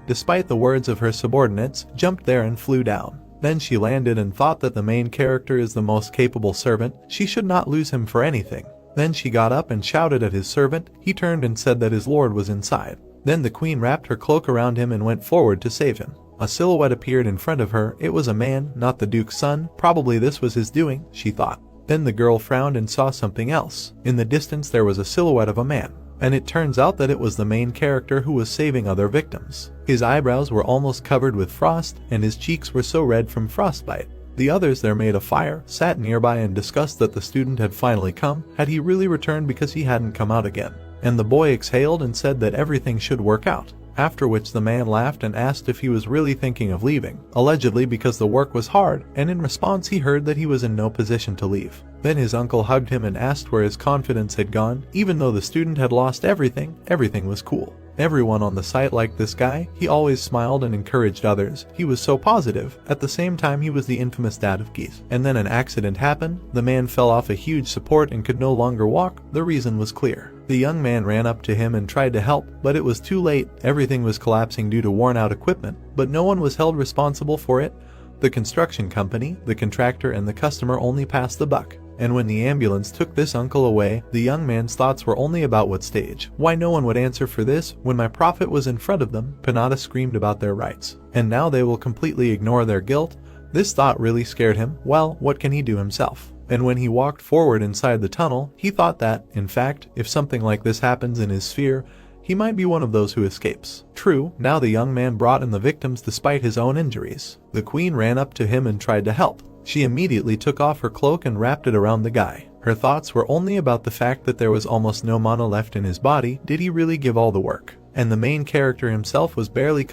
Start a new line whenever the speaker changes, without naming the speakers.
despite the words of her subordinates, jumped there and flew down. Then she landed and thought that the main character is the most capable servant, she should not lose him for anything. Then she got up and shouted at his servant. He turned and said that his lord was inside. Then the queen wrapped her cloak around him and went forward to save him. A silhouette appeared in front of her. It was a man, not the duke's son. Probably this was his doing, she thought. Then the girl frowned and saw something else. In the distance there was a silhouette of a man. And it turns out that it was the main character who was saving other victims. His eyebrows were almost covered with frost, and his cheeks were so red from frostbite. The others there made a fire, sat nearby and discussed that the student had finally come. Had he really returned because he hadn't come out again? And the boy exhaled and said that everything should work out. After which the man laughed and asked if he was really thinking of leaving, allegedly because the work was hard, and in response he heard that he was in no position to leave. Then his uncle hugged him and asked where his confidence had gone. Even though the student had lost everything, everything was cool. Everyone on the site liked this guy. He always smiled and encouraged others. He was so positive. At the same time he was the infamous dad of geese. And then an accident happened. The man fell off a huge support and could no longer walk. The reason was clear. The young man ran up to him and tried to help, but it was too late. Everything was collapsing due to worn out equipment, but no one was held responsible for it. The construction company, the contractor, and the customer only passed the buck. And when the ambulance took this uncle away, the young man's thoughts were only about what stage. Why no one would answer for this when my prophet was in front of them? Panada screamed about their rights. And now they will completely ignore their guilt? This thought really scared him. Well, what can he do himself? And when he walked forward inside the tunnel, he thought that, in fact, if something like this happens in his sphere, he might be one of those who escapes. True, now the young man brought in the victims despite his own injuries. The queen ran up to him and tried to help. She immediately took off her cloak and wrapped it around the guy. Her thoughts were only about the fact that there was almost no mana left in his body. Did he really give all the work? And the main character himself was barely